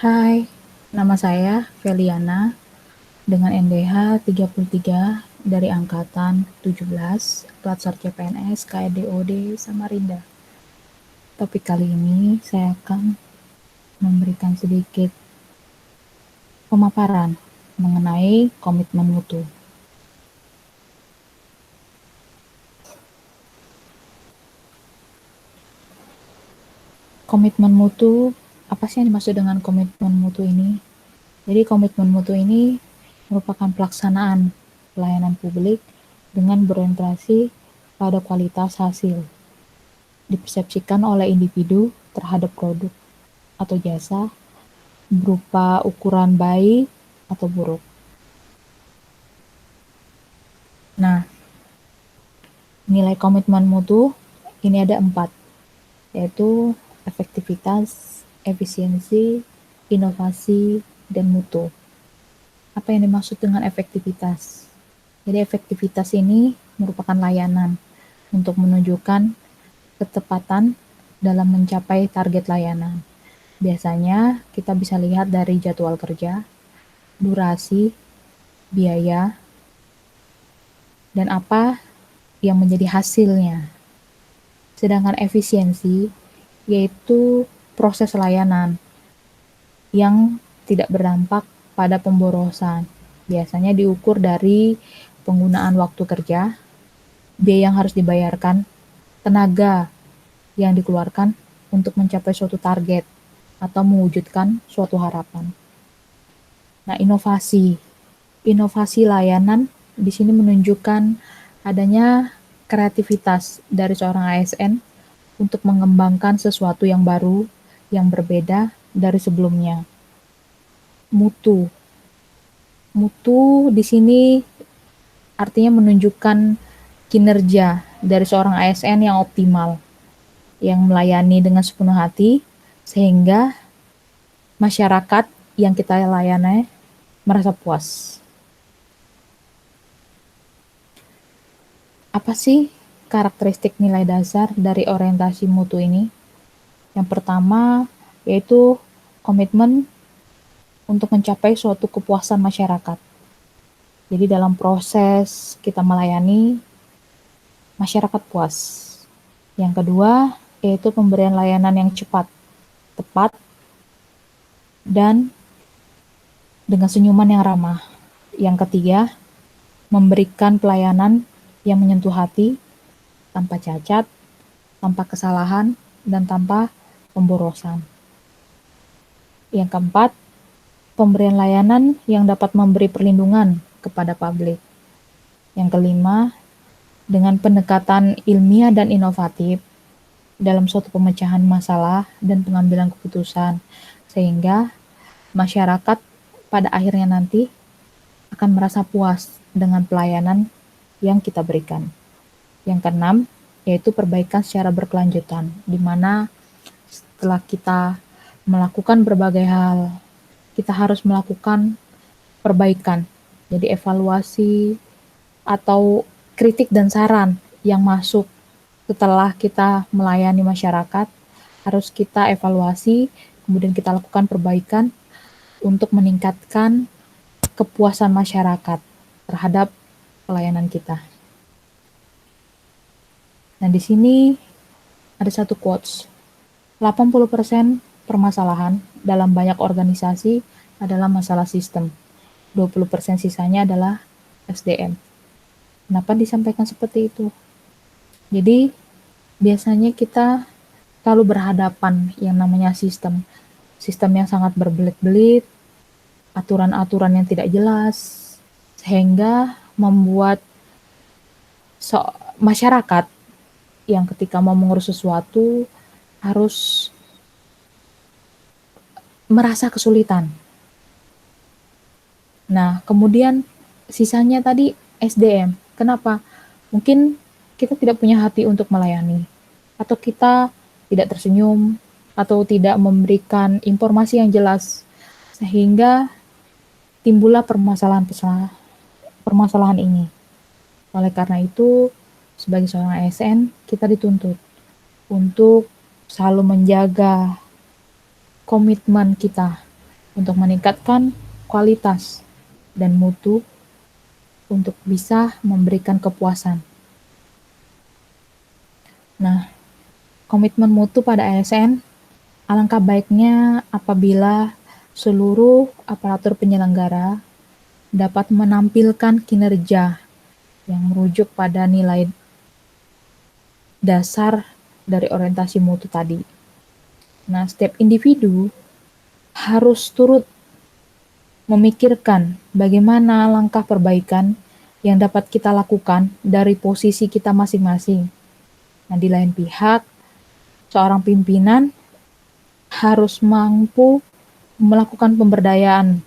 Hai, nama saya Feliana dengan NDH 33 dari angkatan 17, Klatsar CPNS KDOD Samarinda. Topik kali ini saya akan memberikan sedikit pemaparan mengenai komitmen mutu. Komitmen mutu, apa sih yang dimaksud dengan komitmen mutu ini? Jadi komitmen mutu ini merupakan pelaksanaan pelayanan publik dengan berorientasi pada kualitas hasil, dipersepsikan oleh individu terhadap produk atau jasa berupa ukuran baik atau buruk. Nah, nilai komitmen mutu ini ada 4, yaitu efektivitas, efisiensi, inovasi, dan mutu. Apa yang dimaksud dengan efektivitas? Jadi efektivitas ini merupakan layanan untuk menunjukkan ketepatan dalam mencapai target layanan. Biasanya kita bisa lihat dari jadwal kerja, durasi, biaya, dan apa yang menjadi hasilnya. Sedangkan efisiensi yaitu proses layanan yang tidak berdampak pada pemborosan. Biasanya diukur dari penggunaan waktu kerja, biaya yang harus dibayarkan, tenaga yang dikeluarkan untuk mencapai suatu target atau mewujudkan suatu harapan. Nah, inovasi layanan di sini menunjukkan adanya kreativitas dari seorang ASN untuk mengembangkan sesuatu yang baru, yang berbeda dari sebelumnya. Mutu di sini artinya menunjukkan kinerja dari seorang ASN yang optimal, yang melayani dengan sepenuh hati, sehingga masyarakat yang kita layani merasa puas. Apa sih karakteristik nilai dasar dari orientasi mutu ini? Yang pertama yaitu komitmen untuk mencapai suatu kepuasan masyarakat. Jadi dalam proses kita melayani, masyarakat puas. Yang kedua yaitu pemberian layanan yang cepat, tepat, dan dengan senyuman yang ramah. Yang ketiga, memberikan pelayanan yang menyentuh hati, tanpa cacat, tanpa kesalahan, dan tanpa pemborosan. Yang keempat, pemberian layanan yang dapat memberi perlindungan kepada publik. Yang kelima, dengan pendekatan ilmiah dan inovatif dalam suatu pemecahan masalah dan pengambilan keputusan, sehingga masyarakat pada akhirnya nanti akan merasa puas dengan pelayanan yang kita berikan. Yang keenam, yaitu perbaikan secara berkelanjutan, di mana setelah kita melakukan berbagai hal, kita harus melakukan perbaikan. Jadi evaluasi atau kritik dan saran yang masuk setelah kita melayani masyarakat harus kita evaluasi, kemudian kita lakukan perbaikan untuk meningkatkan kepuasan masyarakat terhadap pelayanan kita. Nah, di sini ada satu quotes. 80% permasalahan dalam banyak organisasi adalah masalah sistem. 20% sisanya adalah SDM. Kenapa disampaikan seperti itu? Jadi, biasanya kita selalu berhadapan yang namanya sistem. Sistem yang sangat berbelit-belit, aturan-aturan yang tidak jelas, sehingga membuat masyarakat yang ketika mau mengurus sesuatu harus merasa kesulitan. Nah, kemudian sisanya tadi SDM. Kenapa? Mungkin kita tidak punya hati untuk melayani, atau kita tidak tersenyum, atau tidak memberikan informasi yang jelas, sehingga timbullah permasalahan ini. Oleh karena itu, sebagai seorang ASN, kita dituntut untuk selalu menjaga komitmen kita untuk meningkatkan kualitas dan mutu untuk bisa memberikan kepuasan. Nah, komitmen mutu pada ASN alangkah baiknya apabila seluruh aparatur penyelenggara dapat menampilkan kinerja yang merujuk pada nilai dasar dari orientasi mutu tadi. Nah, setiap individu harus turut memikirkan bagaimana langkah perbaikan yang dapat kita lakukan dari posisi kita masing-masing. Nah, di lain pihak, seorang pimpinan harus mampu melakukan pemberdayaan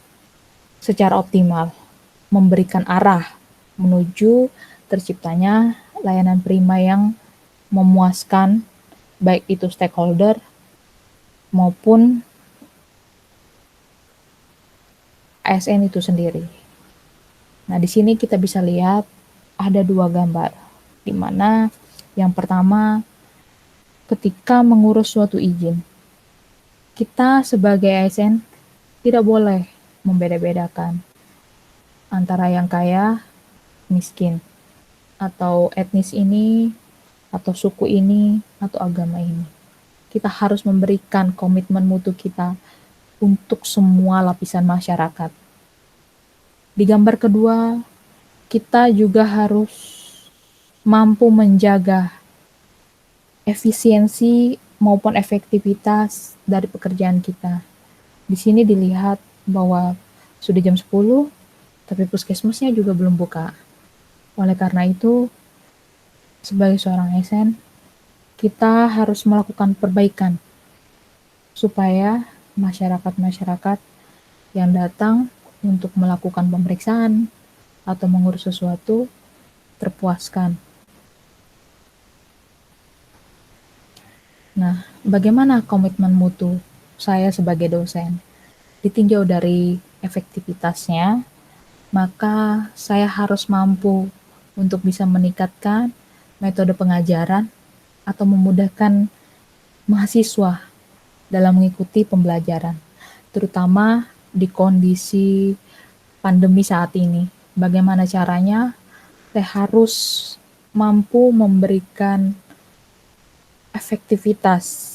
secara optimal, memberikan arah menuju terciptanya layanan prima yang memuaskan, baik itu stakeholder maupun ASN itu sendiri. Nah, di sini kita bisa lihat ada dua gambar, di mana yang pertama ketika mengurus suatu izin, kita sebagai ASN tidak boleh membeda-bedakan antara yang kaya, miskin, atau etnis ini, atau suku ini, atau agama ini. Kita harus memberikan komitmen mutu kita untuk semua lapisan masyarakat. Di gambar kedua, kita juga harus mampu menjaga efisiensi maupun efektivitas dari pekerjaan kita. Di sini dilihat bahwa sudah jam 10, tapi puskesmasnya juga belum buka. Oleh karena itu, sebagai seorang ASN, kita harus melakukan perbaikan supaya masyarakat-masyarakat yang datang untuk melakukan pemeriksaan atau mengurus sesuatu terpuaskan. Nah, bagaimana komitmen mutu saya sebagai dosen? Ditinjau dari efektivitasnya, maka saya harus mampu untuk bisa meningkatkan metode pengajaran atau memudahkan mahasiswa dalam mengikuti pembelajaran, terutama di kondisi pandemi saat ini. Bagaimana caranya? Saya harus mampu memberikan efektivitas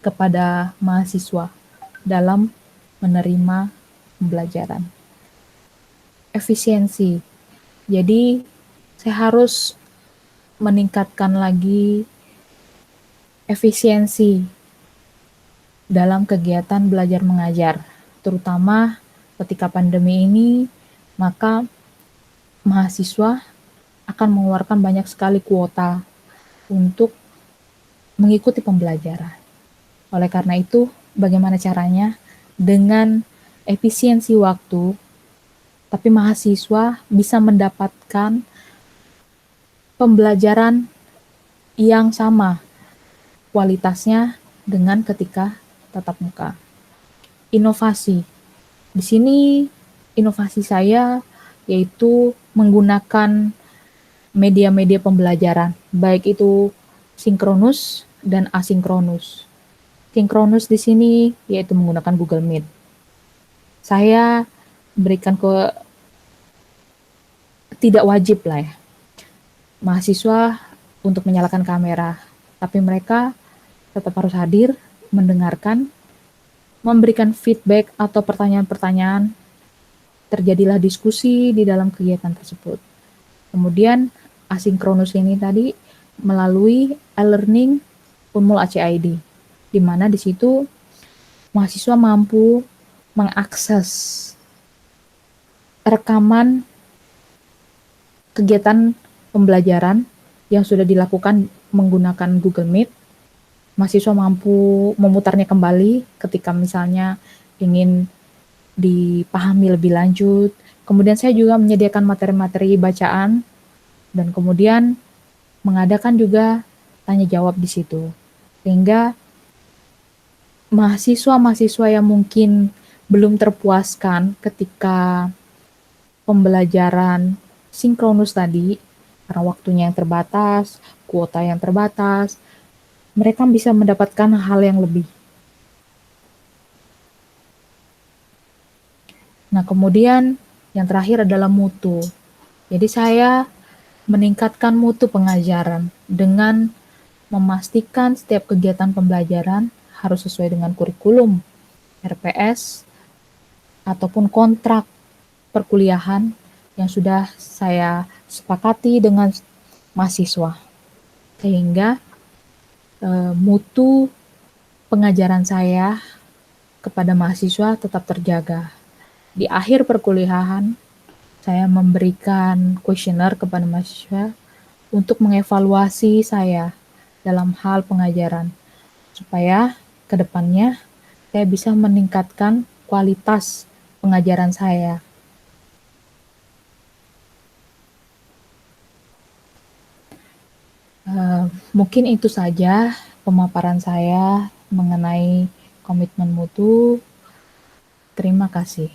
kepada mahasiswa dalam menerima pembelajaran. Efisiensi. Jadi, saya harus meningkatkan lagi efisiensi dalam kegiatan belajar mengajar, terutama ketika pandemi ini, maka mahasiswa akan mengeluarkan banyak sekali kuota untuk mengikuti pembelajaran. Oleh karena itu, bagaimana caranya? Dengan efisiensi waktu, tapi mahasiswa bisa mendapatkan pembelajaran yang sama kualitasnya dengan ketika tatap muka. Inovasi. Di sini inovasi saya yaitu menggunakan media-media pembelajaran, baik itu sinkronus dan asinkronus. Sinkronus di sini yaitu menggunakan Google Meet. Saya berikan tidak wajib lah ya, mahasiswa untuk menyalakan kamera, tapi mereka tetap harus hadir, mendengarkan, memberikan feedback atau pertanyaan-pertanyaan, terjadilah diskusi di dalam kegiatan tersebut. Kemudian asinkronus ini tadi melalui e-learning Unmul ACID, di mana di situ mahasiswa mampu mengakses rekaman kegiatan pembelajaran yang sudah dilakukan menggunakan Google Meet. Mahasiswa mampu memutarnya kembali ketika misalnya ingin dipahami lebih lanjut. Kemudian saya juga menyediakan materi-materi bacaan dan kemudian mengadakan juga tanya jawab di situ. Sehingga mahasiswa-mahasiswa yang mungkin belum terpuaskan ketika pembelajaran sinkronus tadi, karena waktunya yang terbatas, kuota yang terbatas, mereka bisa mendapatkan hal yang lebih. Nah, kemudian yang terakhir adalah mutu. Jadi saya meningkatkan mutu pengajaran dengan memastikan setiap kegiatan pembelajaran harus sesuai dengan kurikulum, RPS, ataupun kontrak perkuliahan yang sudah saya sepakati dengan mahasiswa. Sehingga mutu pengajaran saya kepada mahasiswa tetap terjaga. Di akhir perkuliahan, saya memberikan kuesioner kepada mahasiswa untuk mengevaluasi saya dalam hal pengajaran, supaya ke depannya saya bisa meningkatkan kualitas pengajaran saya. Mungkin itu saja pemaparan saya mengenai komitmen mutu. Terima kasih.